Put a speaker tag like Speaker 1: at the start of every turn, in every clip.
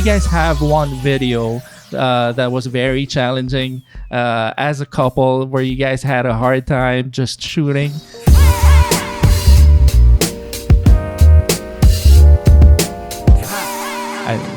Speaker 1: guys have one video that was very challenging as a couple, where you guys had a hard time just shooting?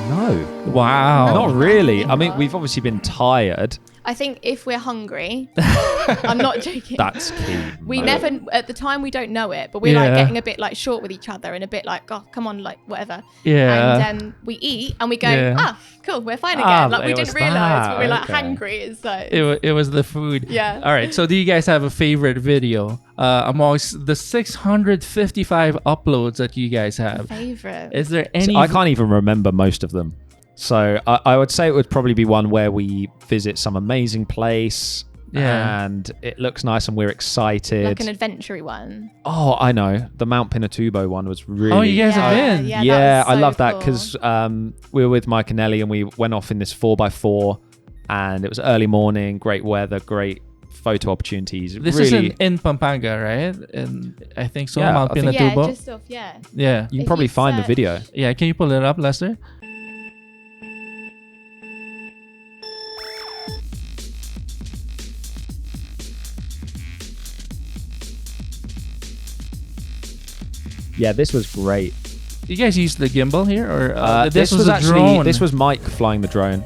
Speaker 2: No.
Speaker 1: Wow.
Speaker 2: Not really. I mean, we've obviously been tired.
Speaker 3: I think if we're hungry, I'm not joking.
Speaker 2: That's key.
Speaker 3: We never, at the time, we don't know it, but we're like getting a bit like short with each other and a bit like, oh, come on, like whatever.
Speaker 1: Yeah.
Speaker 3: And we eat and we go, cool, we're fine again. Like we didn't realize, but we're like hangry. It's like
Speaker 1: it was the food.
Speaker 3: Yeah.
Speaker 1: All right. So do you guys have a favorite video amongst the 655 uploads that you guys have?
Speaker 3: Favorite.
Speaker 1: Is there any?
Speaker 2: I can't even remember most of them. So I would say it would probably be one where we visit some amazing place and it looks nice and we're excited.
Speaker 3: Like an adventure one.
Speaker 2: Oh, I know. The Mount Pinatubo one was really...
Speaker 1: Oh, you guys have been?
Speaker 2: Yeah,
Speaker 3: so
Speaker 2: I love that
Speaker 3: cool.
Speaker 2: because we were with Mike and Ellie and we went off in this 4x4 and it was early morning, great weather, great photo opportunities.
Speaker 1: This
Speaker 2: really,
Speaker 1: is in Pampanga, right? And I think so.
Speaker 2: Yeah,
Speaker 1: Mount
Speaker 2: I think-
Speaker 1: Pinatubo.
Speaker 3: Yeah, just off,
Speaker 1: Yeah.
Speaker 2: you can
Speaker 3: If
Speaker 2: probably
Speaker 3: you
Speaker 2: find the
Speaker 3: search-
Speaker 2: video.
Speaker 1: Yeah. Can you pull it up, Lester?
Speaker 2: Yeah, this was great.
Speaker 1: You guys used the gimbal here, or
Speaker 2: This was
Speaker 1: a
Speaker 2: actually
Speaker 1: drone?
Speaker 2: this was Mike flying the drone.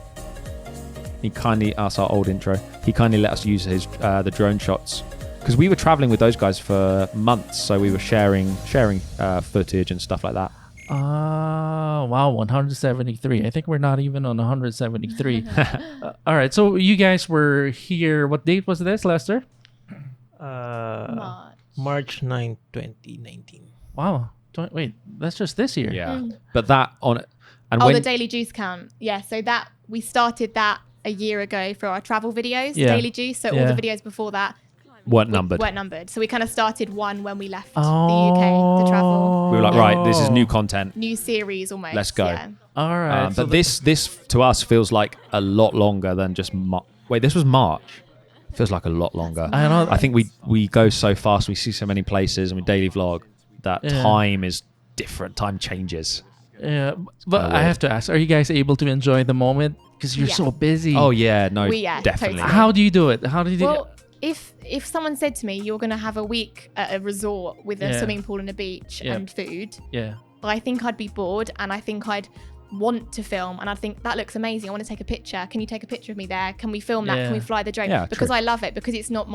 Speaker 2: He kindly, that's our old intro. He kindly let us use his the drone shots because we were traveling with those guys for months, so we were sharing footage and stuff like that.
Speaker 1: Oh, wow, 173. I think we're not even on 173. All right, so you guys were here. What date was this, Lester?
Speaker 4: March 9, 2019.
Speaker 1: Wow. Wait, that's just this year.
Speaker 2: Yeah, but that on and
Speaker 3: the
Speaker 2: when
Speaker 3: Daily Juice count. Yeah, so that we started that a year ago for our travel videos,
Speaker 1: Yeah.
Speaker 3: Daily Juice. So all the videos before that
Speaker 2: weren't numbered.
Speaker 3: weren't numbered. So we kind of started one when we left the UK to travel.
Speaker 2: We were like, right, this is new content.
Speaker 3: New series almost.
Speaker 2: Let's go.
Speaker 3: Yeah.
Speaker 1: All right.
Speaker 2: But this to us feels like a lot longer than just wait. This was March. Feels like a lot longer.
Speaker 1: I know.
Speaker 2: I think we go so fast. We see so many places, and we daily vlog. That time is different. Time changes.
Speaker 1: Yeah, but I have to ask: are you guys able to enjoy the moment because you're so busy?
Speaker 2: Oh yeah, no,
Speaker 3: Yeah,
Speaker 2: definitely.
Speaker 3: totally.
Speaker 1: How do you do it? How do you do?
Speaker 3: Well, if someone said to me, you're going to have a week at a resort with a swimming pool and a beach and food,
Speaker 1: Yeah.
Speaker 3: I think I'd be bored and I think I'd want to film and I'd think that looks amazing. I want to take a picture. Can you take a picture of me there? Can we film that?
Speaker 1: Yeah.
Speaker 3: Can we fly the drone?
Speaker 2: Yeah,
Speaker 3: because
Speaker 2: true.
Speaker 3: I love it, because it's not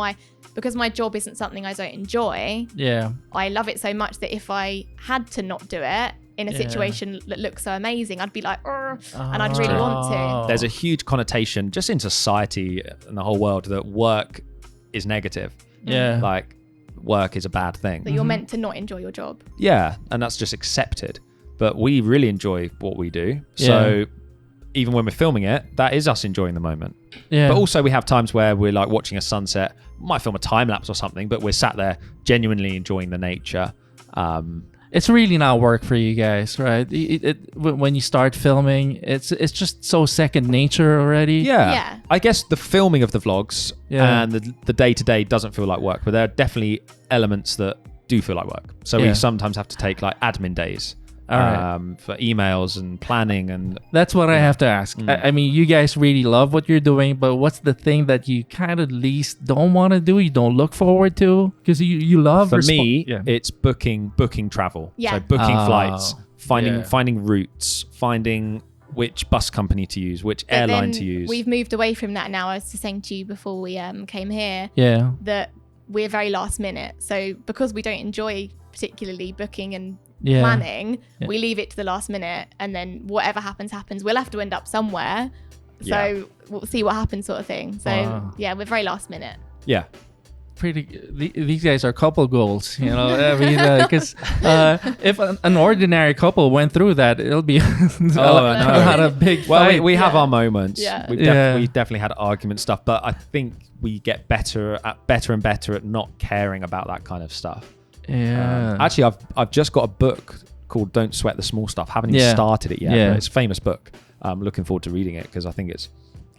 Speaker 3: because my job isn't something I don't enjoy.
Speaker 1: Yeah.
Speaker 3: I love it so much that if I had to not do it in a situation that looks so amazing, I'd be like, and I'd really want to.
Speaker 2: There's a huge connotation just in society and the whole world that work is negative.
Speaker 1: Yeah.
Speaker 2: Like work is a bad thing.
Speaker 3: That you're meant to not enjoy your job.
Speaker 2: Yeah, and that's just accepted. But we really enjoy what we do. So even when we're filming it, that is us enjoying the moment.
Speaker 1: Yeah.
Speaker 2: But also we have times where we're like watching a sunset, might film a time lapse or something, but we're sat there genuinely enjoying the nature.
Speaker 1: It's really not work for you guys, right? When you start filming, it's just so second nature already.
Speaker 3: Yeah.
Speaker 2: I guess the filming of the vlogs and the day-to-day doesn't feel like work, but there are definitely elements that do feel like work. So we sometimes have to take like admin days for emails and planning, and
Speaker 1: That's what I have to ask. I mean, you guys really love what you're doing, but what's the thing that you kind of least don't want to do? You don't look forward to because you love.
Speaker 2: for me, it's booking travel.
Speaker 3: Yeah.
Speaker 2: So booking flights,
Speaker 1: Yeah.
Speaker 2: finding routes, finding which bus company to use, which
Speaker 3: But
Speaker 2: airline
Speaker 3: then
Speaker 2: to use.
Speaker 3: We've moved away from that now. I was just saying to you before we came here
Speaker 1: Yeah.
Speaker 3: that we're very last minute. So because we don't enjoy particularly booking and planning, we leave it to the last minute, and then whatever happens. We'll have to end up somewhere. So we'll see what happens, sort of thing. So we're very last minute.
Speaker 2: Yeah.
Speaker 1: These guys are couple goals, you know. I mean, because if an ordinary couple went through that, it'll be a lot of big.
Speaker 2: Well,
Speaker 1: fight.
Speaker 2: we have our moments.
Speaker 3: Yeah.
Speaker 2: We definitely had argument stuff, but I think we get better and better at not caring about that kind of stuff.
Speaker 1: Yeah.
Speaker 2: Actually, I've just got a book called "Don't Sweat the Small Stuff." Haven't even started it yet.
Speaker 1: Yeah.
Speaker 2: But it's a famous book. I'm looking forward to reading it because I think it's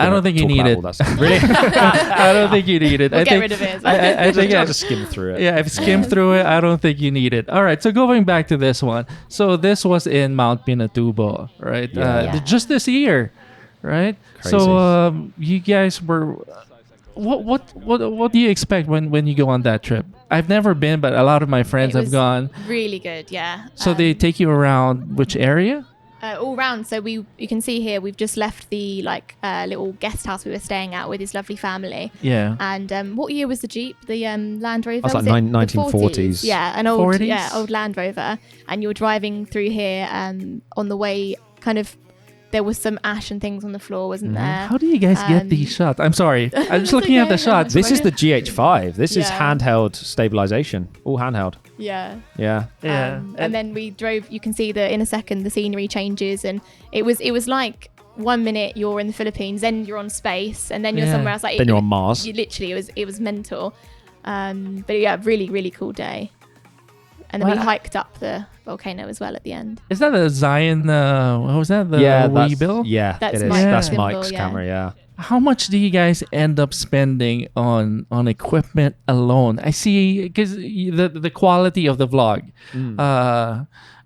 Speaker 1: I don't think you need it.
Speaker 2: Really?
Speaker 1: I don't think you need it.
Speaker 3: We'll get rid of it.
Speaker 1: I think
Speaker 2: I'll just skim through it.
Speaker 1: Yeah, I've skimmed through it. I don't think you need it. All right, so going back to this one. So this was in Mount Pinatubo, right? Just this year, right?
Speaker 2: Crazy.
Speaker 1: So you guys were. What do you expect when you go on that trip? I've never been, but a lot of my friends have gone.
Speaker 3: Really good, yeah.
Speaker 1: So they take you around which area?
Speaker 3: All round. So you can see here we've just left the little guest house we were staying at with his lovely family.
Speaker 1: Yeah.
Speaker 3: And what year was the Jeep? The Land Rover?
Speaker 2: That's like 1940s.
Speaker 3: Yeah, an old
Speaker 1: 40s?
Speaker 3: Old Land Rover. And you're driving through here on the way kind of. There was some ash and things on the floor, wasn't there?
Speaker 1: How do you guys get these shots? I'm sorry. I'm just looking at the shots.
Speaker 2: This is the GH5. This is handheld stabilization. All handheld.
Speaker 3: Yeah.
Speaker 2: Yeah.
Speaker 3: And then we drove. You can see in a second the scenery changes, and it was like 1 minute you're in the Philippines, then you're on space, and then you're somewhere else.
Speaker 2: Then you're on Mars.
Speaker 3: Literally, it was mental. But yeah, really cool day. And then we hiked up the volcano as well at the end.
Speaker 1: Is that a Zion? What was that? The Weebill?
Speaker 2: Yeah,
Speaker 3: that's
Speaker 2: it is.
Speaker 3: Mike's
Speaker 2: That's
Speaker 3: symbol,
Speaker 2: Mike's camera. Yeah.
Speaker 1: How much do you guys end up spending on equipment alone? I see, because the quality of the vlog,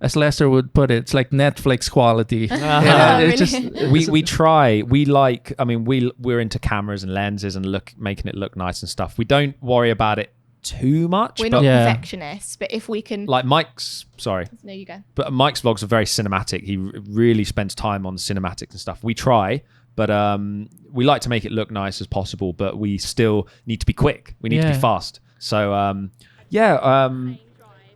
Speaker 1: as Lester would put it, it's like Netflix quality. It's just
Speaker 2: we try. We like. I mean, we're into cameras and lenses and making it look nice and stuff. We don't worry about it too much.
Speaker 3: We're not perfectionists, but if we can,
Speaker 2: like Mike's. Sorry.
Speaker 3: No, you go.
Speaker 2: But Mike's vlogs are very cinematic. He really spends time on the cinematics and stuff. We try, but we like to make it look nice as possible. But we still need to be quick. We need to be fast. So I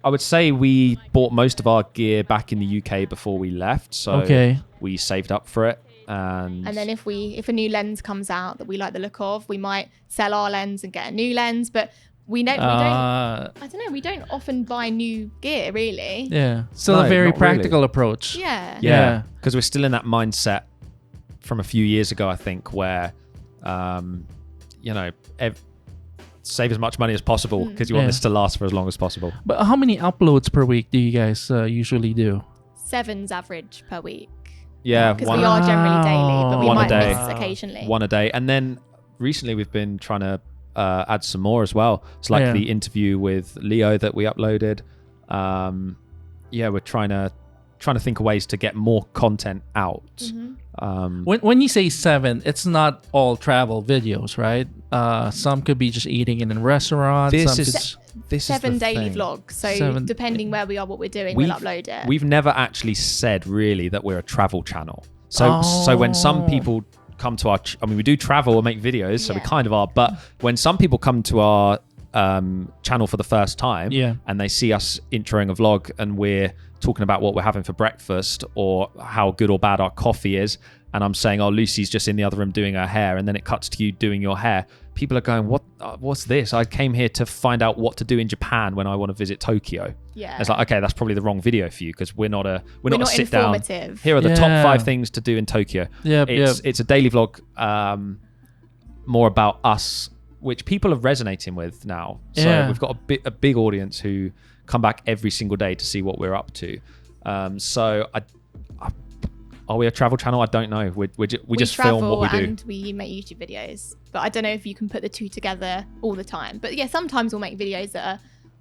Speaker 2: would say we bought most of our gear back in the UK before we left. So we saved up for it. And
Speaker 3: then if a new lens comes out that we like the look of, we might sell our lens and get a new lens. But we don't. I don't know. We don't often buy new gear, really.
Speaker 1: Yeah. Still a very practical approach.
Speaker 3: Yeah.
Speaker 2: Because we're still in that mindset from a few years ago, I think, where, save as much money as possible because you want this to last for as long as possible.
Speaker 1: But how many uploads per week do you guys usually do?
Speaker 3: 7's average per week.
Speaker 2: Yeah.
Speaker 3: Because we are generally daily, but we might miss occasionally.
Speaker 2: One a day. And then recently we've been trying to add some more as well. It's like the interview with Leo that we uploaded. We're trying to think of ways to get more content out.
Speaker 1: When you say 7, it's not all travel videos, right? Some could be just eating in a restaurant.
Speaker 2: This is
Speaker 3: 7 daily vlogs. So depending where we are, what we're doing, we'll upload it.
Speaker 2: We've never actually said really that we're a travel channel. So when some people come to our we do travel or make videos, so we kind of are, but when some people come to our channel for the first time and they see us introing a vlog and we're talking about what we're having for breakfast or how good or bad our coffee is, and I'm saying, oh, Lucy's just in the other room doing her hair, and then it cuts to you doing your hair, people are going, what's this? I came here to find out what to do in Japan when I want to visit Tokyo. It's like, okay, that's probably the wrong video for you, because we're not a sit down. Here are the top 5 things to do in Tokyo. It's a daily vlog, more about us, which people are resonating with now. So we've got a big audience who come back every single day to see what we're up to. Are we a travel channel? I don't know. We just film what we do.
Speaker 3: And we make YouTube videos. But I don't know if you can put the two together all the time. But yeah, sometimes we'll make videos that are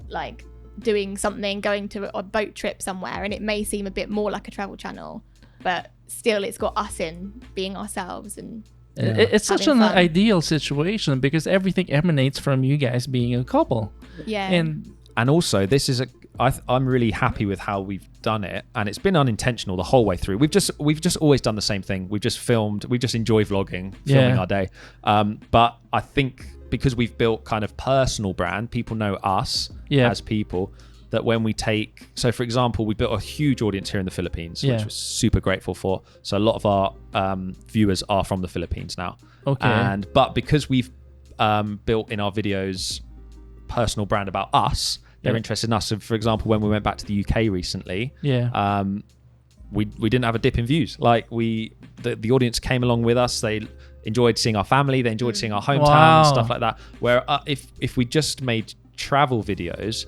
Speaker 3: like doing something, going to a boat trip somewhere, and it may seem a bit more like a travel channel, but still it's got us in being ourselves. And
Speaker 1: it's such an ideal situation because everything emanates from you guys being a couple.
Speaker 3: Yeah.
Speaker 2: And also, this is I'm really happy with how we've done it, and it's been unintentional the whole way through. We've just always done the same thing. We've just filmed. We just enjoy vlogging, filming our day. But I think because we've built kind of personal brand, people know us as people. That when we so for example, we built a huge audience here in the Philippines, which we're super grateful for. So a lot of our viewers are from the Philippines now.
Speaker 1: Okay.
Speaker 2: But because we've built in our videos personal brand about us, they're interested in us. So for example, when we went back to the UK recently, we didn't have a dip in views. Like the audience came along with us. They enjoyed seeing our family. They enjoyed seeing our hometown, stuff like that. Where if we just made travel videos,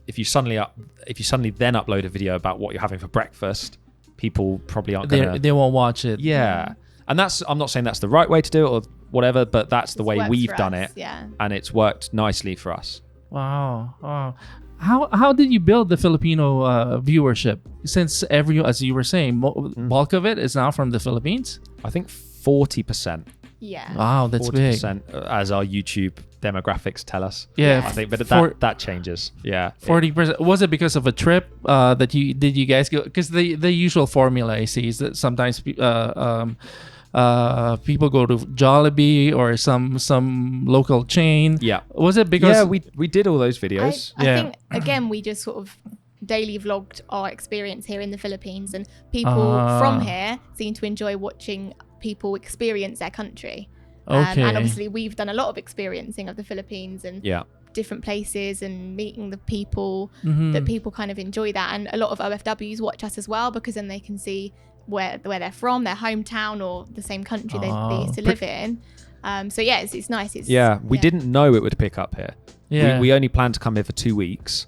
Speaker 2: if you suddenly then upload a video about what you're having for breakfast, people probably aren't gonna.
Speaker 1: They won't watch it.
Speaker 2: Yeah. And I'm not saying that's the right way to do it or whatever, but that's the way we've done it.
Speaker 3: Yeah.
Speaker 2: And it's worked nicely for us.
Speaker 1: Wow. How did you build the Filipino viewership? Since as you were saying, bulk of it is now from the Philippines?
Speaker 2: I think 40%.
Speaker 3: Yeah.
Speaker 1: Wow, that's
Speaker 2: 40%, big. As our YouTube demographics tell us.
Speaker 1: Yeah.
Speaker 2: I think, but that changes. Yeah.
Speaker 1: 40%. Was it because of a trip that you guys go? Because the usual formula I see is that sometimes people go to Jollibee or some local chain.
Speaker 2: Yeah.
Speaker 1: Was it because?
Speaker 2: Yeah, we did all those videos.
Speaker 3: I think again we just sort of daily vlogged our experience here in the Philippines, and people from here seem to enjoy watching people experience their country.
Speaker 1: Okay.
Speaker 3: And obviously we've done a lot of experiencing of the Philippines and different places and meeting the people that people kind of enjoy that. And a lot of OFWs watch us as well, because then they can see where they're from, their hometown or the same country they used to live in. So yeah, it's nice.
Speaker 2: We didn't know it would pick up here.
Speaker 1: Yeah.
Speaker 2: We only planned to come here for 2 weeks.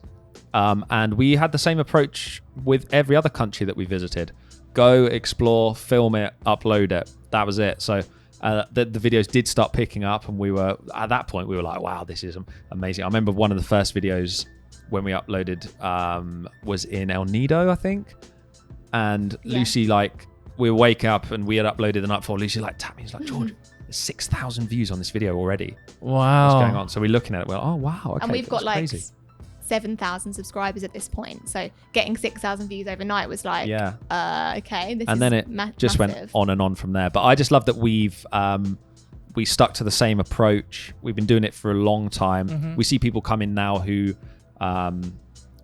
Speaker 2: And we had the same approach with every other country that we visited. Go, explore, film it, upload it. That was it. So the videos did start picking up, and at that point we were like, wow, this is amazing. I remember one of the first videos when we uploaded was in El Nido, I think. And Lucy, we were waking up and we had uploaded the night before. Lucy tapped me. She's like, George, there's 6,000 views on this video already.
Speaker 1: Wow.
Speaker 2: What's going on? So we're looking at it. We're like, oh, wow. Okay,
Speaker 3: and we've got
Speaker 2: crazy.
Speaker 3: 7,000 subscribers at this point. So getting 6,000 views overnight was like, okay, this
Speaker 2: and
Speaker 3: is
Speaker 2: then it just
Speaker 3: massive.
Speaker 2: went on and on from there. But I just love that we stuck to the same approach. We've been doing it for a long time. We see people come in now who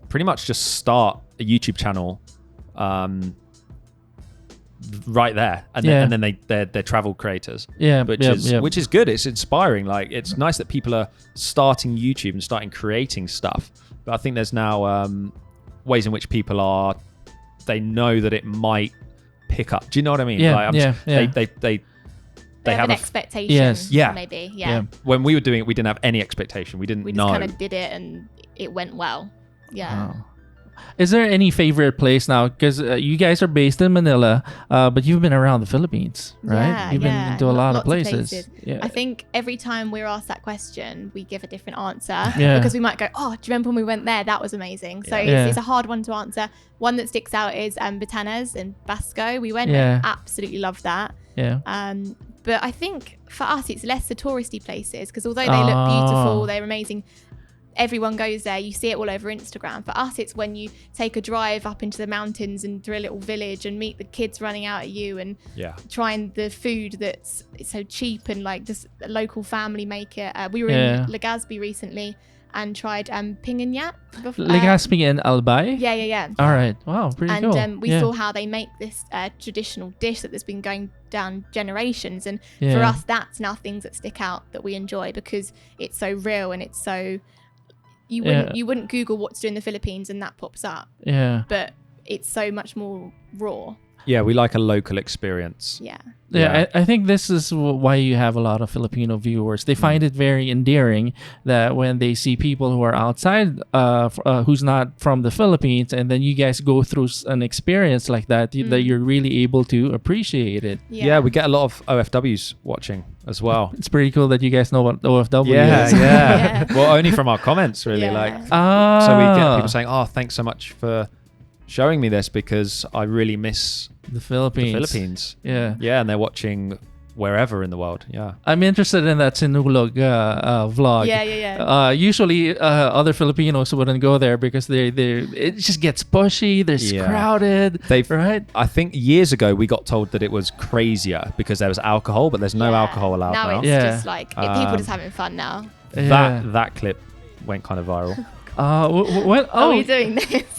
Speaker 2: pretty much just start a YouTube channel right there, and then they're travel creators. Which is good. It's inspiring. It's nice that people are starting YouTube and starting creating stuff. But I think there's now ways in which people they know that it might pick up. Do you know what I mean?
Speaker 3: They have an expectation.
Speaker 1: Yes.
Speaker 2: Yeah.
Speaker 3: Maybe. Yeah.
Speaker 2: When we were doing it, we didn't have any expectation. We didn't know.
Speaker 3: We just kind of did it and it went well. Yeah.
Speaker 1: Wow. Is there any favorite place now? Because you guys are based in Manila, but you've been around the Philippines, right?
Speaker 3: Yeah,
Speaker 1: you've been into a lot of places.
Speaker 3: I think every time we're asked that question, we give a different answer.
Speaker 1: Yeah.
Speaker 3: Because we might go, oh, do you remember when we went there? That was amazing. So it's a hard one to answer. One that sticks out is Batanes in Basco. We went and absolutely loved that.
Speaker 1: Yeah.
Speaker 3: But I think for us, it's less the touristy places, because although they look beautiful, they're amazing. Everyone goes there. You see it all over Instagram. For us, it's when you take a drive up into the mountains and through a little village and meet the kids running out at you and trying the food that's so cheap and just a local family make it. We were in Legazpi recently and tried pinganyak.
Speaker 1: Legazpi and Albay?
Speaker 3: Yeah.
Speaker 1: All right. Wow, pretty cool.
Speaker 3: And we saw how they make this traditional dish that's been going down generations. And for us, that's now things that stick out that we enjoy, because it's so real and it's so... You wouldn't Google what to do in the Philippines and that pops up.
Speaker 1: Yeah.
Speaker 3: But it's so much more raw.
Speaker 2: Yeah, we like a local experience.
Speaker 3: Yeah.
Speaker 1: I think this is why you have a lot of Filipino viewers. They find it very endearing that when they see people who are outside, who's not from the Philippines, and then you guys go through an experience like that, that you're really able to appreciate it.
Speaker 2: Yeah, we get a lot of OFWs watching as well.
Speaker 1: It's pretty cool that you guys know what OFW is.
Speaker 2: Yeah. Well, only from our comments, really. So we get people saying, "Oh, thanks so much for showing me this, because I really miss
Speaker 1: the Philippines.
Speaker 2: Yeah, and they're watching wherever in the world. Yeah,
Speaker 1: I'm interested in that Sinulog vlog.
Speaker 3: Yeah.
Speaker 1: Usually, other Filipinos wouldn't go there because it just gets pushy. There's crowded. Right?
Speaker 2: I think years ago we got told that it was crazier because there was alcohol, but there's no alcohol allowed now.
Speaker 3: Now it's just people just having fun now.
Speaker 2: That clip went kind of viral.
Speaker 1: What?
Speaker 3: Are we doing this?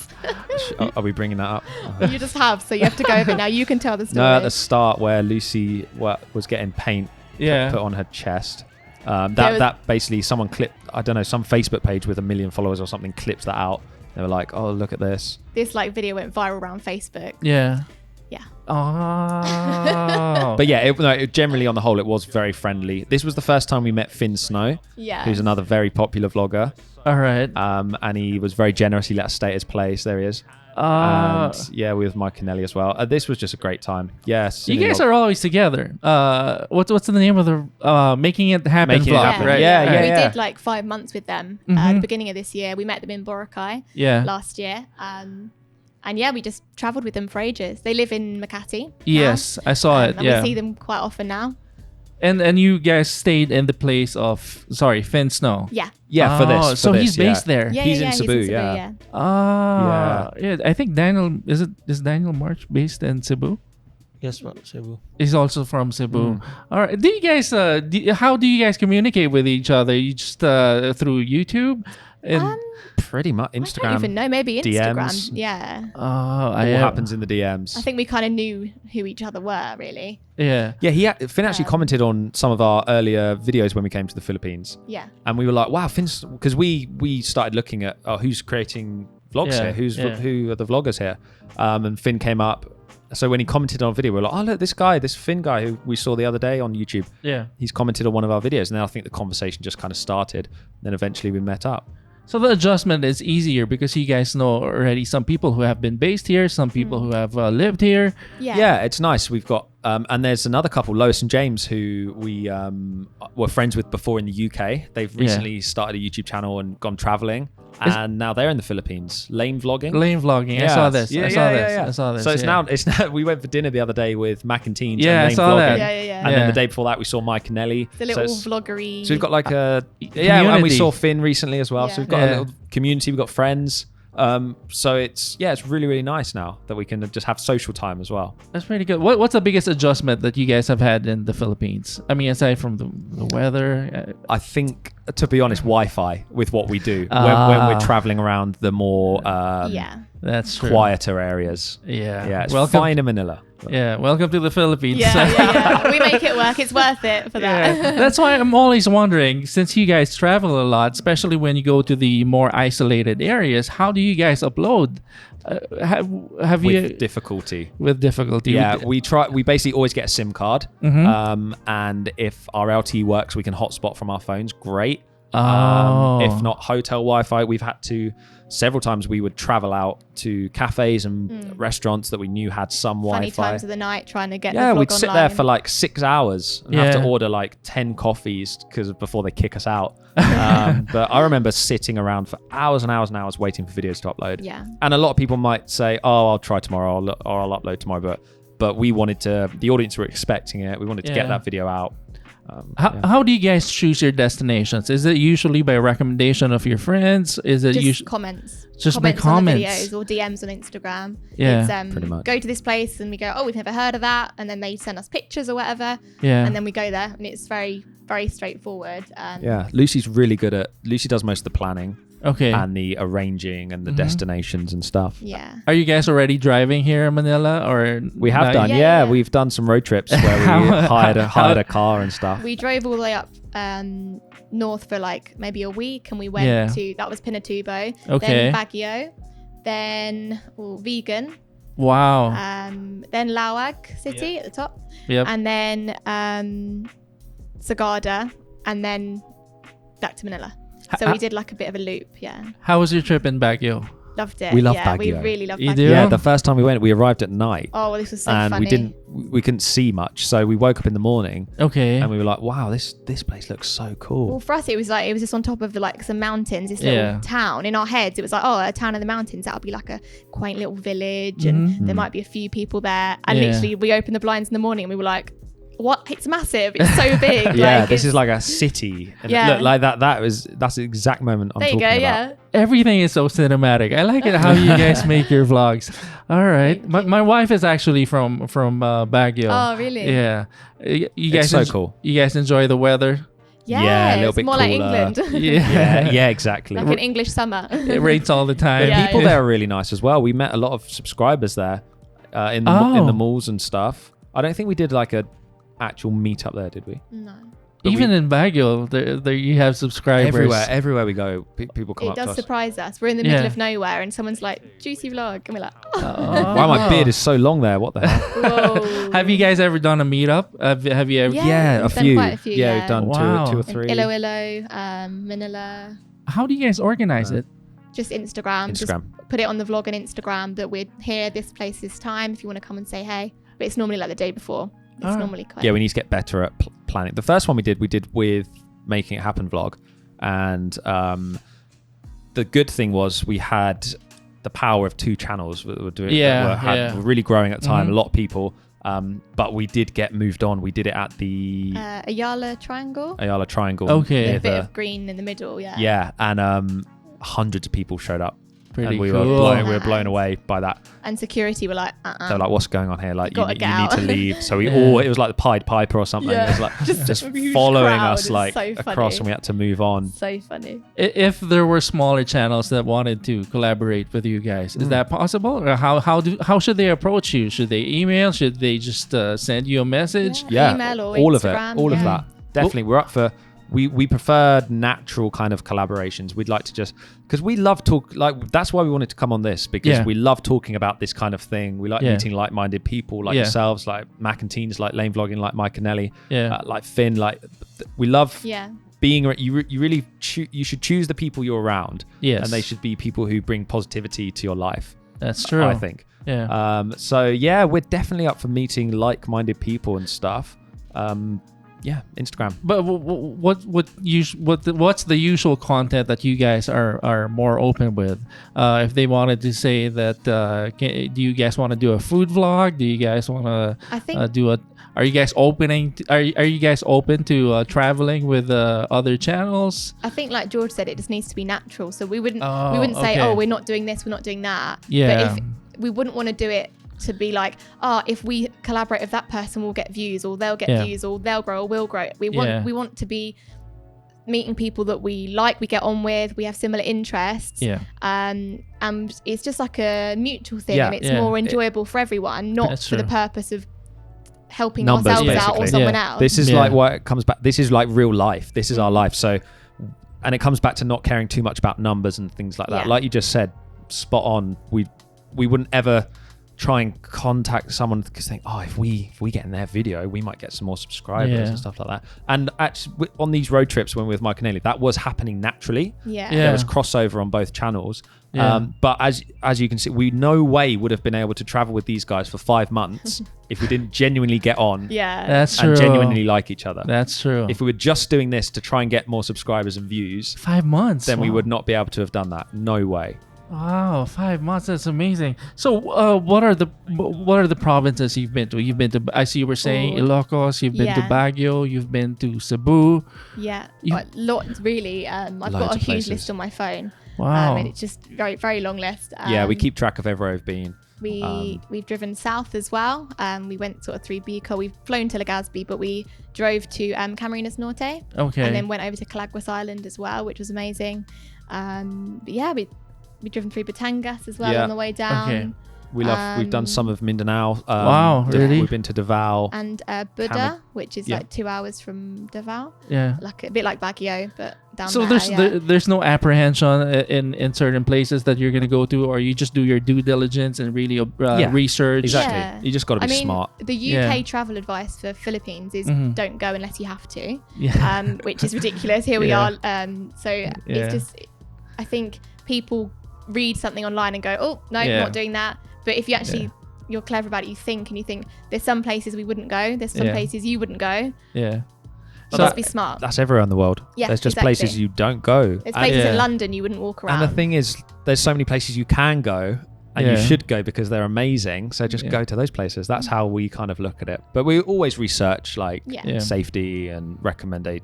Speaker 2: Are we bringing that up?
Speaker 3: You just have, so you have to go over now. You can tell the story.
Speaker 2: No, at the start where Lucy was getting paint put on her chest. That basically someone clipped, I don't know, some Facebook page with 1 million followers or something clips that out. They were like, oh, look at this.
Speaker 3: This video went viral around Facebook.
Speaker 1: Yeah.
Speaker 3: Yeah.
Speaker 1: Oh.
Speaker 2: But yeah, generally on the whole, it was very friendly. This was the first time we met Finn Snow, who's another very popular vlogger.
Speaker 1: All right.
Speaker 2: And he was very generous. He let us stay at his place. There he is. And yeah, with Mike and Nelly as well. This was just a great time. Yes.
Speaker 1: You guys are always together. What's the name of the Making It Happen vlog?
Speaker 2: Happen.
Speaker 1: Right?
Speaker 2: Yeah.
Speaker 3: We did like 5 months with them at the beginning of this year. We met them in Boracay last year. And yeah, we just traveled with them for ages. They live in Makati.
Speaker 1: Yes, I saw it.
Speaker 3: And we see them quite often now.
Speaker 1: And you guys stayed in the place of Finn Snow.
Speaker 3: Yeah.
Speaker 2: Yeah, for this.
Speaker 1: So he's based there.
Speaker 3: Yeah,
Speaker 2: he's in Cebu.
Speaker 3: Yeah.
Speaker 1: Yeah. I think Daniel is Daniel March based in Cebu?
Speaker 4: Yes, from Cebu.
Speaker 1: He's also from Cebu. All right. Do you guys? How do you guys communicate with each other? You just through YouTube?
Speaker 2: Pretty much Instagram.
Speaker 3: I don't even know. Maybe Instagram.
Speaker 2: DMs.
Speaker 3: Yeah.
Speaker 2: What happens in the DMs?
Speaker 3: I think we kind of knew who each other were, really.
Speaker 1: Yeah.
Speaker 2: Yeah. Finn actually commented on some of our earlier videos when we came to the Philippines.
Speaker 3: Yeah.
Speaker 2: And we were like, wow, Finn's, because we started looking at who's creating vlogs here, who are the vloggers here, and Finn came up. So when he commented on a video, we were like, oh, look, this Finn guy who we saw the other day on YouTube.
Speaker 1: Yeah.
Speaker 2: He's commented on one of our videos. And then I think the conversation just kind of started. Then eventually we met up.
Speaker 1: So the adjustment is easier because you guys know already some people who have been based here, some people who have lived here.
Speaker 3: Yeah,
Speaker 2: it's nice. We've got, and there's another couple, Lois and James, who we were friends with before in the UK. They've recently started a YouTube channel and gone traveling. And now they're in the Philippines, lane vlogging.
Speaker 1: I saw this. I saw this.
Speaker 2: So it's now. We went for dinner the other day with Mac and Teens.
Speaker 1: Yeah,
Speaker 2: and
Speaker 1: I saw
Speaker 2: vlogging.
Speaker 1: that.
Speaker 2: And then the day before that, we saw Mike and Nelly.
Speaker 3: The little vloggery.
Speaker 2: So we've got like a
Speaker 1: community.
Speaker 2: and we saw Finn recently as well.
Speaker 3: Yeah.
Speaker 2: So we've got a little community. We've got friends. So it's really, really nice now that we can just have social time as well.
Speaker 1: That's pretty good. What's the biggest adjustment that you guys have had in the Philippines? I mean, aside from the weather.
Speaker 2: I think, to be honest, Wi-Fi with what we do when we're traveling around the more
Speaker 1: that's true.
Speaker 2: quieter areas.
Speaker 1: Yeah.
Speaker 2: It's fine in Manila.
Speaker 1: Yeah, welcome to the Philippines.
Speaker 3: Yeah. We make it work. It's worth it for that.
Speaker 1: That's why I'm always wondering, since you guys travel a lot, especially when you go to the more isolated areas, how do you guys upload? Have you
Speaker 2: with difficulty?
Speaker 1: With difficulty.
Speaker 2: Yeah, we try. We basically always get a SIM card, and if our LTE works, we can hotspot from our phones. Great. If not hotel Wi-Fi, we've had to several times. We would travel out to cafes and restaurants that we knew had some
Speaker 3: Funny
Speaker 2: Wi-Fi.
Speaker 3: times of the night trying to get the vlog
Speaker 2: we'd sit
Speaker 3: online.
Speaker 2: there for like 6 hours and have to order like 10 coffees before they kick us out. But I remember sitting around for hours and hours and hours waiting for videos to upload.
Speaker 3: Yeah.
Speaker 2: And a lot of people might say, "Oh, I'll try tomorrow, or I'll upload tomorrow." But we wanted to. The audience were expecting it. We wanted to get that video out.
Speaker 1: How do you guys choose your destinations? Is it usually by recommendation of your friends? Is it
Speaker 3: just comments?
Speaker 1: Just
Speaker 3: comments
Speaker 1: by comments
Speaker 3: on the videos or DMs on Instagram.
Speaker 1: Yeah,
Speaker 3: it's,
Speaker 2: pretty much.
Speaker 3: Go to this place and we go, oh, we've never heard of that, and then they send us pictures or whatever.
Speaker 1: Yeah,
Speaker 3: and then we go there, and it's very, very straightforward.
Speaker 2: Lucy's really good at. Lucy does most of the planning.
Speaker 1: Okay.
Speaker 2: And the arranging and the destinations and stuff.
Speaker 3: Yeah.
Speaker 1: Are you guys already driving here in Manila, or
Speaker 2: we have done? Yeah, we've done some road trips where we hired a car and stuff.
Speaker 3: We drove all the way up north for like maybe a week, and we went to that was Pinatubo, then Baguio, then Vegan.
Speaker 1: Wow.
Speaker 3: Then Lawag City at the top.
Speaker 1: Yep.
Speaker 3: And then Sagada, and then back to Manila. So we did like a bit of a loop,
Speaker 1: How was your trip in Baguio?
Speaker 3: Loved it.
Speaker 2: We love
Speaker 3: Baguio. We
Speaker 2: Baguio.
Speaker 3: really loved
Speaker 1: You
Speaker 3: Baguio.
Speaker 1: do?
Speaker 2: Yeah, the first time we went, we arrived at night.
Speaker 3: Oh, well, this was so
Speaker 2: and
Speaker 3: funny.
Speaker 2: we couldn't see much, so we woke up in the morning.
Speaker 1: Okay.
Speaker 2: And we were like, wow, this place looks so cool.
Speaker 3: Well, for us, it was just on top of some mountains, this little town. In our heads, it was like, oh, a town in the mountains. That would be like a quaint little village, and there might be a few people there. And literally, we opened the blinds in the morning, and we were like, what? It's massive. It's so big.
Speaker 2: This is like a city. And look, like that's the exact moment I'm talking about.
Speaker 3: Yeah.
Speaker 1: Everything is so cinematic. I like it how you guys make your vlogs. All right. My wife is actually from Baguio.
Speaker 3: Oh, really?
Speaker 1: Yeah. You guys
Speaker 2: it's so cool.
Speaker 1: You guys enjoy the weather?
Speaker 3: Yeah,
Speaker 2: a little
Speaker 3: it's
Speaker 2: bit
Speaker 3: more
Speaker 2: cooler.
Speaker 3: like England.
Speaker 2: Yeah, exactly.
Speaker 3: Like an English summer.
Speaker 1: It rains all the time.
Speaker 3: Yeah,
Speaker 2: People there are really nice as well. We met a lot of subscribers there in the malls and stuff. I don't think we did like a actual meet up there, did we?
Speaker 3: No.
Speaker 1: Even in Baguio, there you have subscribers.
Speaker 2: Everywhere we go, people come up to us.
Speaker 3: It does surprise us. We're in the middle of nowhere and someone's like, JuicyVlog. And we're like,
Speaker 2: Wow, my beard is so long there. What the hell?
Speaker 3: whoa.
Speaker 1: Have you guys ever done a meetup? Have you ever?
Speaker 2: Yeah,
Speaker 3: we've done quite a few.
Speaker 2: Yeah, we've done two or three.
Speaker 3: Iloilo, Manila.
Speaker 1: How do you guys organize it?
Speaker 3: Just Instagram. Just put it on the vlog on Instagram that we're here, this place, this time, if you want to come and say hey. But it's normally like the day before. It's normally quite...
Speaker 2: Yeah, we need to get better at planning. The first one we did with Making It Happen vlog. And the good thing was we had the power of 2 channels that were doing were really growing at the time. A lot of people. But we did get moved on. We did it at the...
Speaker 3: Ayala Triangle.
Speaker 1: Okay.
Speaker 3: A bit of green in the middle, yeah.
Speaker 2: Yeah, and hundreds of people showed up.
Speaker 1: Pretty
Speaker 2: and we
Speaker 1: cool.
Speaker 2: were blown away by that.
Speaker 3: And security were like,
Speaker 2: They're like, what's going on here? Like, you need to leave. So we
Speaker 1: all,
Speaker 2: it was like the Pied Piper or something. It was like just following us like across, and we had to move on.
Speaker 3: So funny.
Speaker 1: If there were smaller channels that wanted to collaborate with you guys, is that possible? Or how should they approach you? Should they email? Should they just send you a message?
Speaker 2: Yeah,
Speaker 3: email or
Speaker 2: all
Speaker 3: Instagram,
Speaker 2: of that. Definitely, we're up for. We prefer natural kind of collaborations. We'd like to just, because we love talk, like that's why we wanted to come on this, because we love talking about this kind of thing. We like meeting like-minded people like yourselves, like Mac and Teens, like Lane Vlogging, like Mike and Ellie, like Finn, like we love being, you really, you should choose the people you're around, and they should be people who bring positivity to your life.
Speaker 1: That's true.
Speaker 2: I think. Yeah. So yeah, we're definitely up for meeting like-minded people and stuff. Yeah, Instagram.
Speaker 1: But what's the usual content that you guys are more open with? If they wanted to say that, do you guys want to do a food vlog? Do you guys want to do a? Are you guys are you guys open to traveling with other channels?
Speaker 3: I think, like George said, it just needs to be natural. So we wouldn't say, oh, we're not doing this, we're not doing that.
Speaker 1: Yeah.
Speaker 3: But if we wouldn't want to do it to be like, if we collaborate with that person, we'll get views, or they'll get views, or they'll grow, or we'll grow. We want to be meeting people that we like, we get on with, we have similar interests. And it's just like a mutual thing, and it's more enjoyable for everyone, not for the purpose of helping ourselves out or someone else.
Speaker 2: This is like what it comes back. This is like real life. This is our life. So, and it comes back to not caring too much about numbers and things like that. Like you just said, spot on. We wouldn't ever try and contact someone because think, if we get in their video, we might get some more subscribers and stuff like that. And actually, on these road trips when we're with Mike and Ellie, that was happening naturally. There was crossover on both channels. But as you can see, we no way would have been able to travel with these guys for 5 months if we didn't genuinely get on.
Speaker 1: That's true.
Speaker 2: And genuinely like each other.
Speaker 1: That's true.
Speaker 2: If we were just doing this to try and get more subscribers and views,
Speaker 1: 5 months,
Speaker 2: then we would not be able to have done that. No way.
Speaker 1: Wow, 5 months. That's amazing. So, what are the provinces you've been to? You've been to, I see you were saying Ilocos. You've been to Baguio. You've been to Cebu.
Speaker 3: Yeah, lots really. I've got a huge list on my phone.
Speaker 1: Wow.
Speaker 3: And it's just very, very long list.
Speaker 2: We keep track of everywhere we've been.
Speaker 3: We've driven south as well. We went sort of through Bicol. We've flown to Legazpi, but we drove to Camarines Norte.
Speaker 1: Okay.
Speaker 3: And then went over to Calaguas Island as well, which was amazing. But we've driven through Batangas as well on the way down.
Speaker 1: Okay.
Speaker 2: We've done some of Mindanao.
Speaker 1: Wow, really?
Speaker 2: We've been to Davao.
Speaker 3: And Buda, which is like 2 hours from Davao.
Speaker 1: Yeah.
Speaker 3: Like a bit like Baguio, but down
Speaker 1: so
Speaker 3: there.
Speaker 1: there's no apprehension in certain places that you're going to go to, or you just do your due diligence and really research.
Speaker 2: Exactly.
Speaker 3: Yeah.
Speaker 2: You just got to be smart.
Speaker 3: The UK travel advice for Philippines is don't go unless you have to, which is ridiculous. Here we are. It's just, I think people read something online and go, oh, no, not doing that. But if you actually, you're clever about it, you think there's some places we wouldn't go. There's some places you wouldn't go.
Speaker 1: Yeah.
Speaker 3: So just be smart.
Speaker 2: That's everywhere in the world.
Speaker 3: Yeah,
Speaker 2: there's just places you don't go.
Speaker 3: There's places in London you wouldn't walk around.
Speaker 2: And the thing is, there's so many places you can go and you should go because they're amazing. So just go to those places. That's how we kind of look at it. But we always research like safety and recommended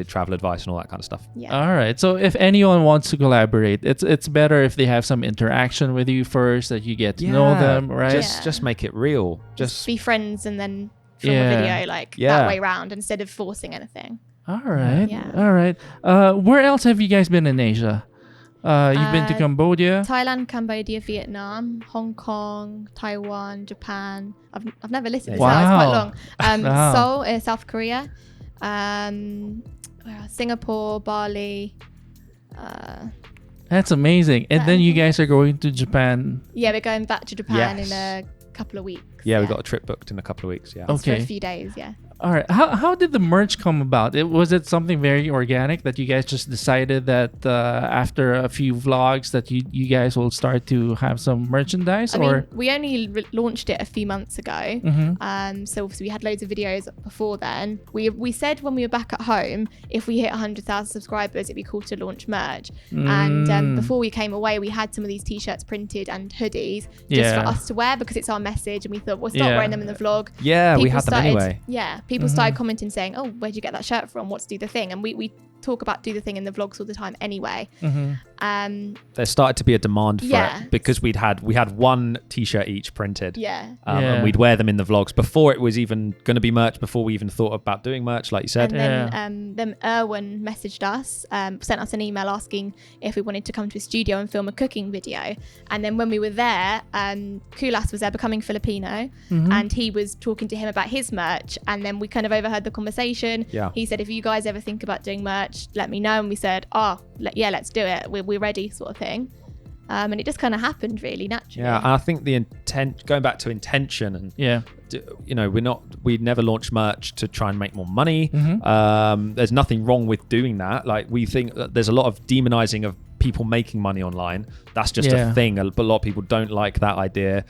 Speaker 2: travel advice and all that kind of stuff.
Speaker 1: All right. So if anyone wants to collaborate, it's better if they have some interaction with you first, that you get to know them, right?
Speaker 2: Just make it real. Just
Speaker 3: be friends and then film a video that way round instead of forcing anything.
Speaker 1: All right. All right. Where else have you guys been in Asia? You've been to Cambodia,
Speaker 3: Thailand, Cambodia, Vietnam, Hong Kong, Taiwan, Japan. I've never listed this out. It's quite long. Seoul, South Korea, Singapore, Bali.
Speaker 1: That's amazing. And then you guys are going to Japan.
Speaker 3: Yeah, we're going back to Japan
Speaker 2: Yes.
Speaker 3: in a couple of weeks.
Speaker 2: Yeah, we got a trip booked in a couple of weeks. Yeah.
Speaker 3: Just for
Speaker 1: Okay.
Speaker 3: a few days. Yeah.
Speaker 1: All right. How did the merch come about? Was it something very organic that you guys just decided that after a few vlogs that you guys will start to have some merchandise?
Speaker 3: I mean, we only launched it a few months ago. So obviously we had loads of videos before then. We said when we were back at home, if we hit 100,000 subscribers, it'd be cool to launch merch. And before we came away, we had some of these t-shirts printed and hoodies just for us to wear because it's our message. And we thought, we'll start wearing them in the vlog.
Speaker 2: Yeah, we had them anyway.
Speaker 3: Yeah. People started commenting saying, oh, where'd you get that shirt from? What's Do The Thing? And we talk about Do The Thing in the vlogs all the time anyway.
Speaker 2: There started to be a demand for it because we had one t-shirt each printed. And we'd wear them in the vlogs before it was even going to be merch, before we even thought about doing merch, like you said.
Speaker 3: And then Erwin messaged us, sent us an email asking if we wanted to come to a studio and film a cooking video. And then when we were there, Kulas was there becoming Filipino, and he was talking to him about his merch. And then we kind of overheard the conversation. He said, if you guys ever think about doing merch, let me know. And we said, let's do it. We're ready, sort of thing. And it just kind of happened really naturally.
Speaker 2: Yeah, and I think the intent, going back to intention, and we never launched merch to try and make more money. There's nothing wrong with doing that. Like, we think that there's a lot of demonizing of people making money online. That's just a thing. But a lot of people don't like that idea.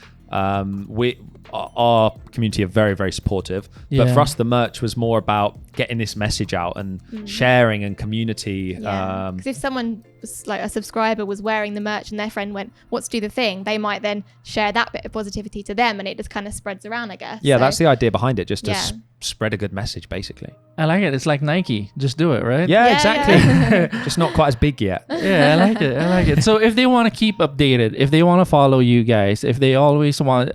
Speaker 2: Our community are very, very supportive, but for us the merch was more about getting this message out and sharing and community.
Speaker 3: Because if someone was like a subscriber was wearing the merch and their friend went, what's Do The Thing, they might then share that bit of positivity to them, and it just kind of spreads around, I guess.
Speaker 2: That's the idea behind it, just to spread a good message, basically.
Speaker 1: I like it. It's like Nike. Just do it, right?
Speaker 2: Exactly. Just not quite as big yet.
Speaker 1: I like it. So if they want to keep updated, if they want to follow you guys, if they always want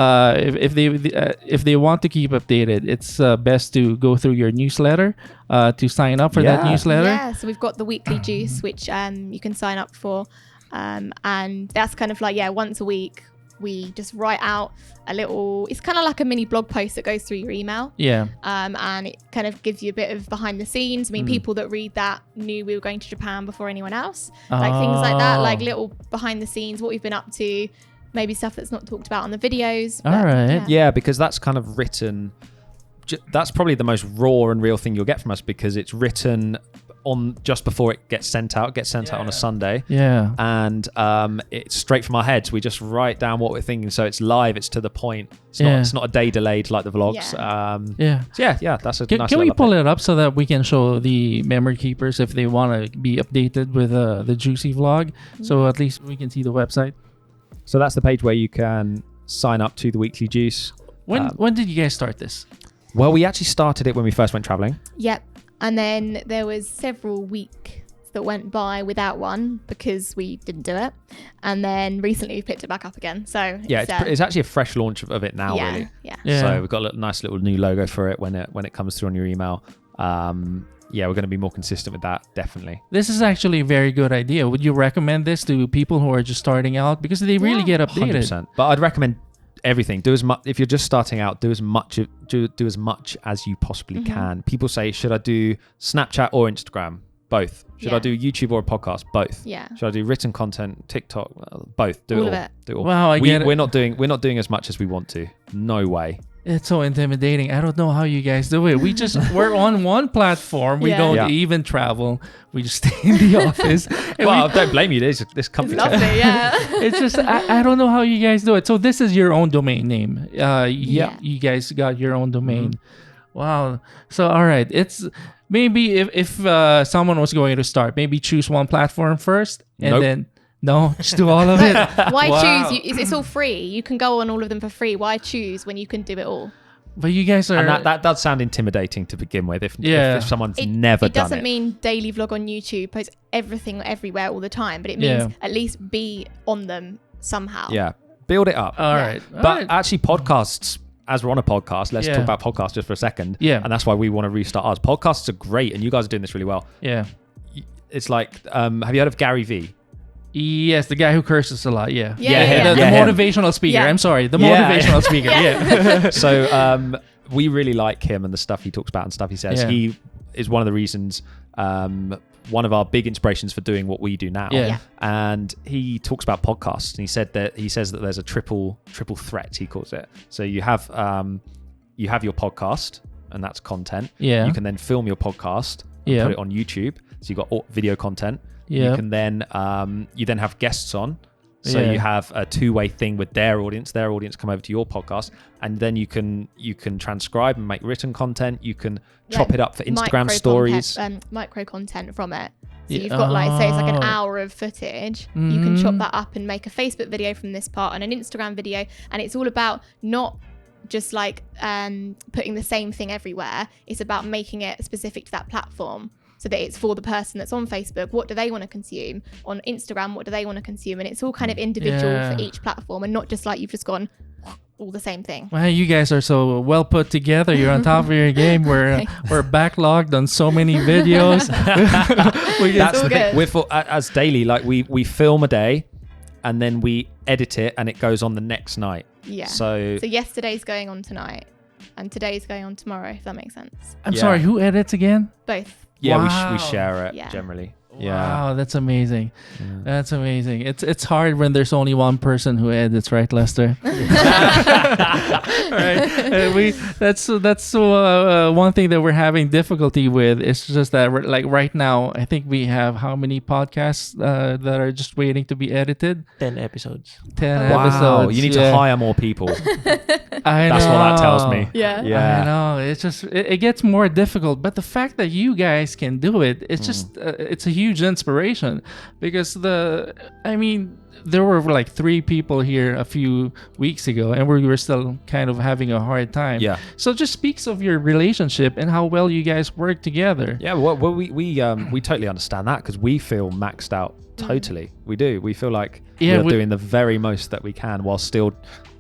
Speaker 1: if they want to keep updated, it's best to go through your newsletter to sign up for that newsletter.
Speaker 3: So we've got the weekly juice, which you can sign up for, and that's kind of like once a week we just write out a little, it's kind of like a mini blog post that goes through your email. And it kind of gives you a bit of behind the scenes. I mean, people that read that knew we were going to Japan before anyone else. Like things like that, like little behind the scenes, what we've been up to, maybe stuff that's not talked about on the videos.
Speaker 1: All right.
Speaker 2: Because that's kind of written, that's probably the most raw and real thing you'll get from us, because it's written on just before it gets sent out. It gets sent out on a Sunday. And it's straight from our heads. We just write down what we're thinking, so it's live, it's to the point. It's not a day delayed like the vlogs. That's a nice.
Speaker 1: Can we pull it up so that we can show the memory keepers if they want to be updated with the JuicyVlog, so at least we can see the website?
Speaker 2: So that's the page where you can sign up to the weekly juice.
Speaker 1: When did you guys start this?
Speaker 2: Well, we actually started it when we first went traveling.
Speaker 3: And then there was several weeks that went by without one because we didn't do it. And then recently we picked it back up again. So
Speaker 2: it's actually a fresh launch of it now, really. So we've got a nice little new logo for it when it comes through on your email. We're going to be more consistent with that, definitely.
Speaker 1: This is actually a very good idea. Would you recommend this to people who are just starting out? Because they really get updated.
Speaker 2: 100%. But I'd recommend everything. Do as much. If you're just starting out, do as much as you possibly can. People say, should I do Snapchat or Instagram? Both. Should I do YouTube or a podcast? Both. Should I do written content, TikTok? Both. Do it all.
Speaker 1: Wow,
Speaker 2: we're not doing as much as we want to. No way.
Speaker 1: It's so intimidating. I don't know how you guys do it. We're on one platform. We don't even travel. We just stay in the office.
Speaker 2: Well, don't blame you. There's this comfy
Speaker 3: lovely,
Speaker 1: It's just, I don't know how you guys do it. So this is your own domain name. You guys got your own domain. Wow. So, all right. It's maybe if someone was going to start, maybe choose one platform first and then... No, just do all of it.
Speaker 3: Why choose? It's all free. You can go on all of them for free. Why choose when you can do it all?
Speaker 1: But you guys are...
Speaker 2: And that does sound intimidating to begin with if someone's never done it. It
Speaker 3: doesn't mean daily vlog on YouTube, post everything everywhere all the time, but it means at least be on them somehow.
Speaker 2: Yeah, build it up.
Speaker 1: All right.
Speaker 2: But actually podcasts, as we're on a podcast, let's talk about podcasts just for a second.
Speaker 1: Yeah.
Speaker 2: And that's why we want to restart ours. Podcasts are great and you guys are doing this really well.
Speaker 1: Yeah.
Speaker 2: It's like, have you heard of Gary Vee?
Speaker 1: Yes, the guy who curses a lot. The
Speaker 3: Yeah.
Speaker 1: motivational speaker. I'm sorry, the motivational speaker. So
Speaker 2: we really like him and the stuff he talks about and stuff he says. He is one of the reasons, one of our big inspirations for doing what we do now. And he talks about podcasts, and he says that there's a triple threat, he calls it. So you have your podcast, and that's content. You can then film your podcast and put it on YouTube. So you've got video content. You can then you then have guests on. So you have a two-way thing with their audience. Their audience come over to your podcast, and then you can transcribe and make written content. You can chop it up for Instagram stories.
Speaker 3: Micro content from it. So you've got say it's like an hour of footage. You can chop that up and make a Facebook video from this part and an Instagram video. And it's all about not just like putting the same thing everywhere. It's about making it specific to that platform, so that it's for the person that's on Facebook. What do they want to consume? On Instagram, what do they want to consume? And it's all kind of individual for each platform, and not just like you've just gone all the same thing.
Speaker 1: Well, you guys are so well put together. You're on top of your game. We're backlogged on so many videos.
Speaker 2: That's the thing. We're as daily, like we film a day, and then we edit it, and it goes on the next night.
Speaker 3: Yeah.
Speaker 2: So
Speaker 3: yesterday's going on tonight, and today's going on tomorrow. If that makes sense.
Speaker 1: I'm sorry. Who edits again?
Speaker 3: Both.
Speaker 2: Yeah,
Speaker 1: wow.
Speaker 2: we share it generally.
Speaker 1: Wow, that's amazing. That's amazing. It's hard when there's only one person who edits, right, Lester? Right. That's one thing that we're having difficulty with. It's just that like right now, I think we have how many podcasts that are just waiting to be edited?
Speaker 4: 10 episodes.
Speaker 1: 10
Speaker 2: wow.
Speaker 1: episodes.
Speaker 2: You need to hire more people. That's what that tells me.
Speaker 3: Yeah.
Speaker 1: I know. It's just it gets more difficult, but the fact that you guys can do it, it's just it's a huge inspiration, because there were like 3 people here a few weeks ago, and we were still kind of having a hard time. So it just speaks of your relationship and how well you guys work together.
Speaker 2: Well, we totally understand that, because we feel maxed out. Totally, we do. We feel like we're doing the very most that we can, while still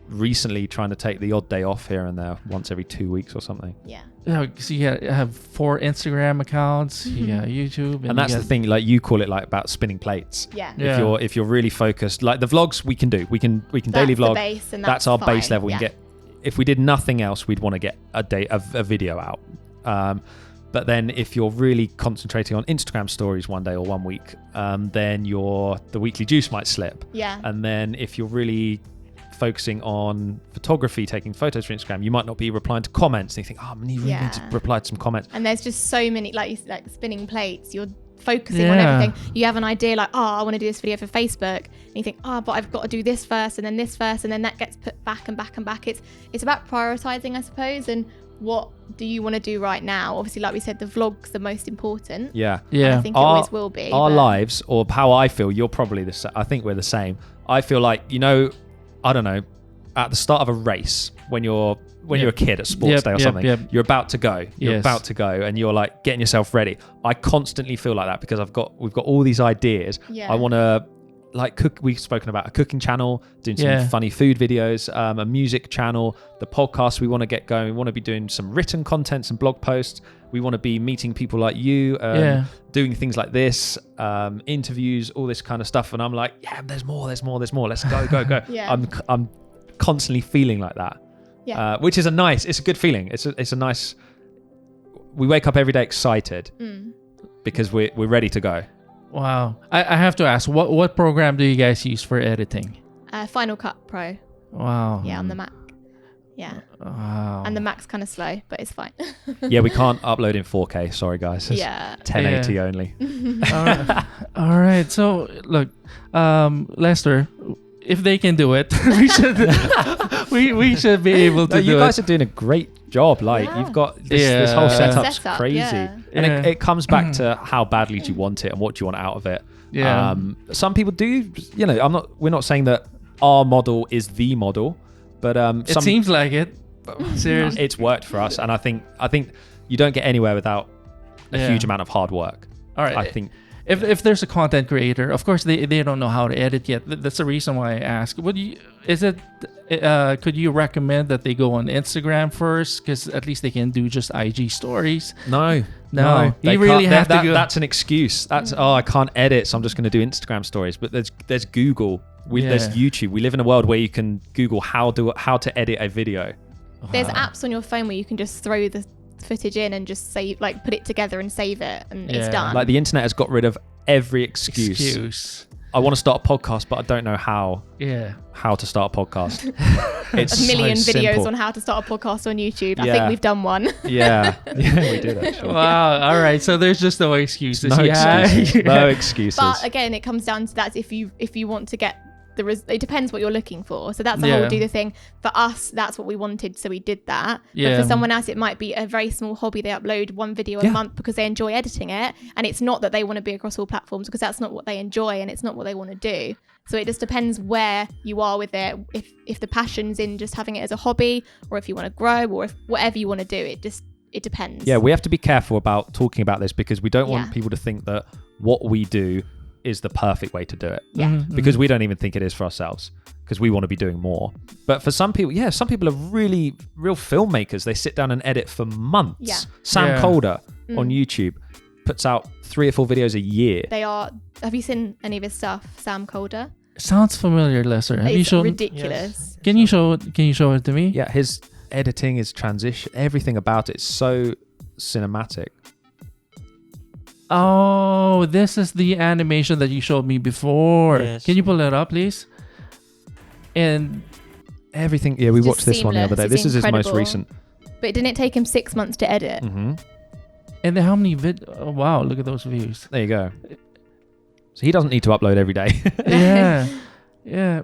Speaker 2: recently trying to take the odd day off here and there, once every 2 weeks or something.
Speaker 1: So you have 4 Instagram accounts, you got YouTube,
Speaker 2: and that's the thing. Like you call it like about spinning plates. If you're really focused, like the vlogs we can do, we can daily vlog.
Speaker 3: Base, and
Speaker 2: that's our base level. We can get. If we did nothing else, we'd want to get a video out. But then if you're really concentrating on Instagram stories one day or 1 week, then the weekly juice might slip. And then if you're really focusing on photography, taking photos for Instagram, you might not be replying to comments, and you think, I really need to reply to some comments.
Speaker 3: And there's just so many, like spinning plates, you're focusing on everything. You have an idea like, I want to do this video for Facebook, and you think, but I've got to do this first, and then this first, and then that gets put back and back and back. It's about prioritizing, I suppose, and what do you want to do right now? Obviously, like we said, the vlog's the most important.
Speaker 2: I
Speaker 3: think it always will be.
Speaker 2: Our lives, or how I feel, you're probably the same. I think we're the same. I feel like, I don't know, at the start of a race, when you're a kid at sports day or something, you're about to go. You're about to go, and you're like getting yourself ready. I constantly feel like that, because we've got all these ideas. I want to like cook. We've spoken about a cooking channel, doing some funny food videos, a music channel, the podcast we want to get going. We want to be doing some written content, some blog posts. We want to be meeting people like you, doing things like this, interviews, all this kind of stuff. And I'm like, there's more. Let's go. I'm constantly feeling like that, which is it's a good feeling. It's a nice. We wake up every day excited because we're ready to go.
Speaker 1: Wow. I have to ask, what program do you guys use for editing?
Speaker 3: Final Cut Pro.
Speaker 1: Wow.
Speaker 3: Yeah, on the Mac. Yeah.
Speaker 1: Wow.
Speaker 3: And the Mac's kind of slow, but it's fine.
Speaker 2: We can't upload in 4K. Sorry, guys. It's 1080 only.
Speaker 1: All right. So, look, Lester, if they can do it, we should be able to do it.
Speaker 2: You guys are doing a great job. Like, you've got this whole setup's crazy. And it comes back to how badly do you want it and what do you want out of it. Some people do, we're not saying that our model is the model, but
Speaker 1: it seems like it. Seriously,
Speaker 2: it's worked for us, and I think you don't get anywhere without a huge amount of hard work.
Speaker 1: All right,
Speaker 2: I think
Speaker 1: if there's a content creator, of course they don't know how to edit yet. That's the reason why I ask. Could you recommend that they go on Instagram first, because at least they can do just IG stories?
Speaker 2: No.
Speaker 1: You really have to go.
Speaker 2: That's an excuse. That's I can't edit, so I'm just going to do Instagram stories. But there's Google. There's YouTube. We live in a world where you can Google how to edit a video.
Speaker 3: There's apps on your phone where you can just throw the footage in and just save, like put it together and save it, and it's done.
Speaker 2: Like the internet has got rid of every excuse. I want to start a podcast, but I don't know how.
Speaker 1: Yeah.
Speaker 2: How to start a podcast. It's
Speaker 3: a million
Speaker 2: so
Speaker 3: videos
Speaker 2: simple.
Speaker 3: on how to start a podcast on YouTube. I think we've done one.
Speaker 2: Yeah, we did actually.
Speaker 1: Wow. All right. So there's just no excuses.
Speaker 2: No excuses. No excuses.
Speaker 3: But again, it comes down to that. If you want to get it depends what you're looking for. So that's the whole do the thing. For us, that's what we wanted, so we did that. But for someone else, it might be a very small hobby. They upload one video a month because they enjoy editing it, and it's not that they want to be across all platforms, because that's not what they enjoy and it's not what they want to do. So it just depends where you are with it. If the passion's in just having it as a hobby, or if you want to grow, or if whatever you want to do, it depends.
Speaker 2: Yeah, we have to be careful about talking about this, because we don't want people to think that what we do is the perfect way to do it.
Speaker 3: Yeah.
Speaker 2: Because we don't even think it is for ourselves, because we want to be doing more. But for some people, some people are really real filmmakers. They sit down and edit for months.
Speaker 3: Yeah.
Speaker 2: Sam Calder on YouTube puts out 3 or 4 videos a year.
Speaker 3: They are. Have you seen any of his stuff, Sam Calder?
Speaker 1: Sounds familiar, Lesser. Have you shown?
Speaker 3: Ridiculous.
Speaker 1: Yes. Can you show it to me?
Speaker 2: Yeah, his editing, his transition, everything about it is so cinematic.
Speaker 1: Oh, this is the animation that you showed me before.
Speaker 4: Yes.
Speaker 1: Can you pull it up, please? And
Speaker 2: everything. Yeah, we
Speaker 3: It's
Speaker 2: watched
Speaker 3: just
Speaker 2: this one the other day.
Speaker 3: seamless.
Speaker 2: This is his most
Speaker 3: Incredible.
Speaker 2: recent.
Speaker 3: But didn't it take him 6 months to edit?
Speaker 2: Mm-hmm.
Speaker 1: and then how many oh, wow, look at those views.
Speaker 2: There you go. So he doesn't need to upload every day.
Speaker 1: Yeah.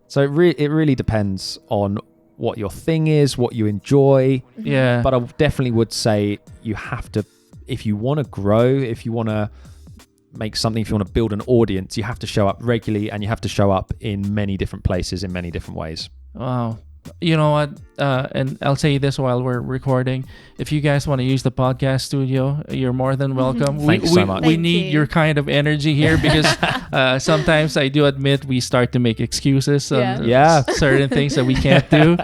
Speaker 2: So it really depends on what your thing is, what you enjoy.
Speaker 1: Yeah.
Speaker 2: But I definitely would say you have to, if you want to grow, if you want to make something, if you want to build an audience, you have to show up regularly, and you have to show up in many different places in many different ways.
Speaker 1: Wow. You know what? And I'll say this while we're recording. If you guys want to use the podcast studio, you're more than welcome.
Speaker 2: Thanks so much.
Speaker 1: We
Speaker 3: Thank
Speaker 1: need
Speaker 3: you.
Speaker 1: your kind of energy here, because sometimes I do admit we start to make excuses on certain things that we can't do.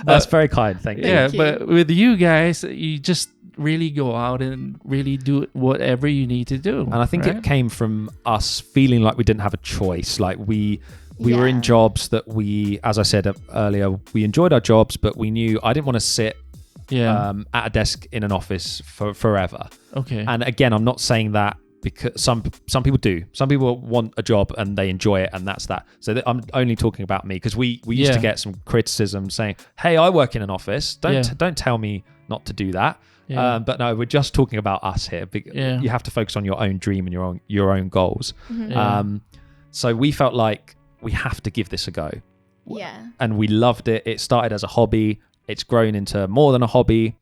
Speaker 2: That's very kind. Thank you.
Speaker 1: Yeah,
Speaker 3: you.
Speaker 1: but with you guys, you just really go out and really do whatever you need to do.
Speaker 2: And I think it came from us feeling like we didn't have a choice. Like we were in jobs that we, as I said earlier, we enjoyed our jobs, but we knew I didn't want to sit at a desk in an office for forever.
Speaker 1: Okay.
Speaker 2: And again, I'm not saying that because some people do. Some people want a job and they enjoy it, and that's that. So I'm only talking about me, because we used to get some criticism saying, "Hey, I work in an office. Don't tell me not to do that."
Speaker 1: Yeah.
Speaker 2: But no, we're just talking about us here. You have to focus on your own dream and your own goals. So we felt like we have to give this a go.
Speaker 3: Yeah.
Speaker 2: And we loved it. It started as a hobby. It's grown into more than a hobby.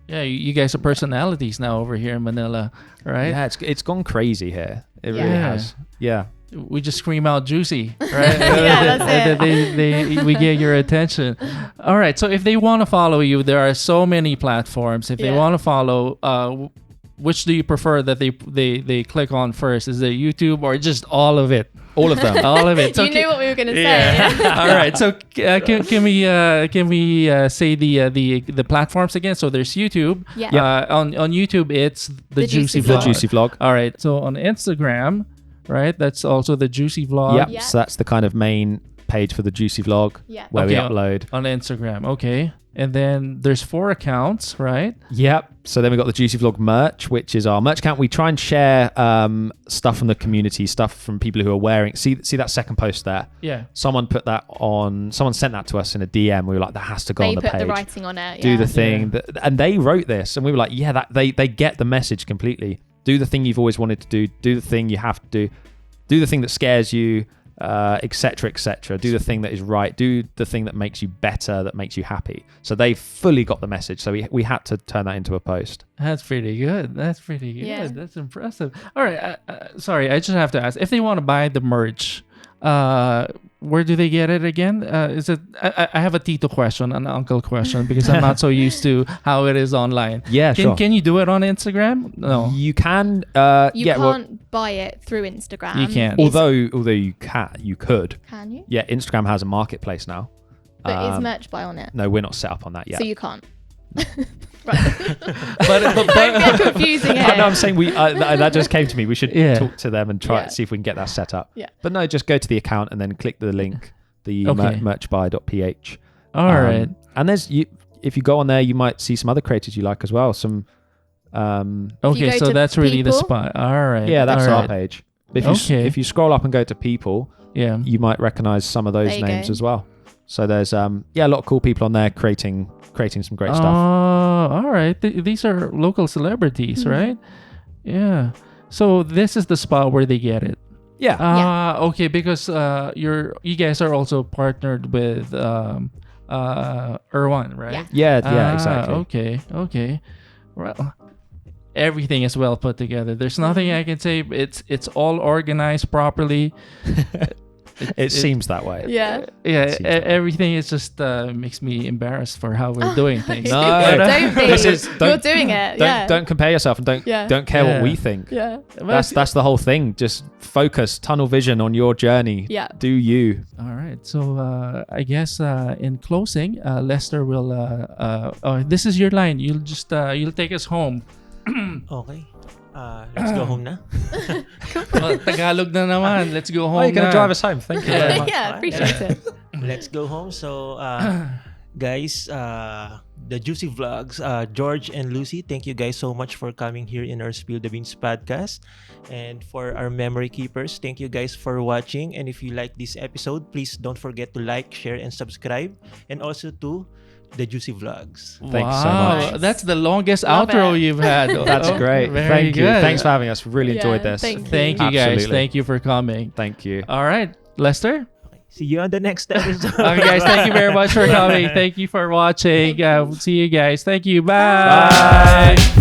Speaker 1: You guys are personalities now over here in Manila, right?
Speaker 2: Yeah, it's gone crazy here. It really has. Yeah.
Speaker 1: We just scream out juicy, right?
Speaker 3: that's it.
Speaker 1: We get your attention. All right. So if they want to follow you, there are so many platforms. If they want to follow, which do you prefer that they click on first? Is it YouTube or just all of it?
Speaker 2: All of them.
Speaker 1: All of it. So
Speaker 3: you knew what we were going to say.
Speaker 1: All right. So can we say the platforms again? So there's YouTube.
Speaker 3: Yeah.
Speaker 1: On YouTube, it's the Juicy
Speaker 2: The
Speaker 1: Vlog.
Speaker 2: Juicy Vlog.
Speaker 1: All right. So on Instagram, right? That's also the Juicy Vlog.
Speaker 2: Yep. So that's the kind of main page for the Juicy Vlog where we upload.
Speaker 1: On Instagram. Okay. And then there's 4 accounts, right?
Speaker 2: Yep. So then we've got the Juicy Vlog merch, which is our merch account. We try and share stuff from the community, stuff from people who are wearing. See that second post there?
Speaker 1: Yeah.
Speaker 2: Someone put that on. Someone sent that to us in a DM. We were like, that has to go on the page.
Speaker 3: They put the writing on it.
Speaker 2: Do the thing. And they wrote this. And we were like, they get the message completely. Do the thing you've always wanted to do. Do the thing you have to do. Do the thing that scares you. Etc. Do the thing that is right. Do the thing that makes you better, that makes you happy. So they fully got the message. So we had to turn that into a post.
Speaker 1: That's pretty good.
Speaker 3: Yeah.
Speaker 1: That's impressive. All right. Sorry, I just have to ask. If they want to buy the merch, where do they get it again? Is it? I have a Tito question, an uncle question, because I'm not so used to how it is online.
Speaker 2: Yeah, sure.
Speaker 1: Can you do it on Instagram? No.
Speaker 2: You can.
Speaker 3: You can't buy it through Instagram.
Speaker 1: You can't.
Speaker 2: Although you could.
Speaker 3: Can you?
Speaker 2: Yeah, Instagram has a marketplace now.
Speaker 3: But is merch buy on it?
Speaker 2: No, we're not set up on that yet.
Speaker 3: So you can't.
Speaker 1: but
Speaker 3: Don't get confusing here.
Speaker 2: No, I'm saying that just came to me. We should talk to them and try see if we can get that set up.
Speaker 3: Yeah.
Speaker 2: But no, just go to the account and then click the link, the merchbuy.ph.
Speaker 1: All right.
Speaker 2: And if you go on there, you might see some other creators you like as well. Some.
Speaker 1: Okay, so that's really the spot. All right.
Speaker 2: Yeah, that's
Speaker 1: all
Speaker 2: our
Speaker 1: right.
Speaker 2: page. If you scroll up and go to people,
Speaker 1: Yeah.
Speaker 2: you might recognize some of those
Speaker 3: There you
Speaker 2: names
Speaker 3: go.
Speaker 2: as well. So there's a lot of cool people on there creating some great stuff.
Speaker 1: All right. These are local celebrities, right? Yeah. So this is the spot where they get it.
Speaker 2: Yeah.
Speaker 1: Okay, because you guys are also partnered with Erwan, right?
Speaker 2: Yeah, exactly.
Speaker 1: Okay. Well, everything is well put together. There's nothing I can say. It's all organized properly.
Speaker 2: It seems that way.
Speaker 3: Yeah.
Speaker 1: Yeah, everything is just makes me embarrassed for how we're doing things.
Speaker 2: No,
Speaker 3: Don't be. You're doing it.
Speaker 2: Don't compare yourself and don't care what we think.
Speaker 3: Yeah.
Speaker 2: That's the whole thing. Just focus, tunnel vision on your journey.
Speaker 3: Yeah.
Speaker 2: Do you?
Speaker 1: All right. So I guess in closing, Lester will. This is your line. You'll take us home.
Speaker 4: Okay. Let's go home na.
Speaker 1: Tagalog na naman. Let's go home.
Speaker 2: Oh, you're gonna
Speaker 1: na.
Speaker 2: drive us home. Thank you very much.
Speaker 3: Yeah, appreciate it.
Speaker 4: Let's go home. So, guys, the Juicy Vlogs, George and Lucy, thank you guys so much for coming here in our Spill the Beans podcast. And for our memory keepers, thank you guys for watching. And if you like this episode, please don't forget to like, share, and subscribe. And also to the Juicy Vlogs.
Speaker 2: Thanks so much.
Speaker 3: Nice.
Speaker 1: That's the longest
Speaker 3: Love
Speaker 1: outro
Speaker 3: it.
Speaker 1: you've had.
Speaker 2: That's great.
Speaker 1: Very
Speaker 2: Thank you.
Speaker 1: good.
Speaker 2: Thanks for having us. Really enjoyed
Speaker 3: Yeah,
Speaker 2: this.
Speaker 3: thank
Speaker 1: Thank you guys.
Speaker 2: Absolutely.
Speaker 1: Thank you for coming.
Speaker 2: Thank you.
Speaker 1: All right, Lester.
Speaker 4: See you on the next episode.
Speaker 1: Okay, guys. Thank you very much for coming. Thank you for watching. See you guys. Thank you. Bye.
Speaker 2: Bye.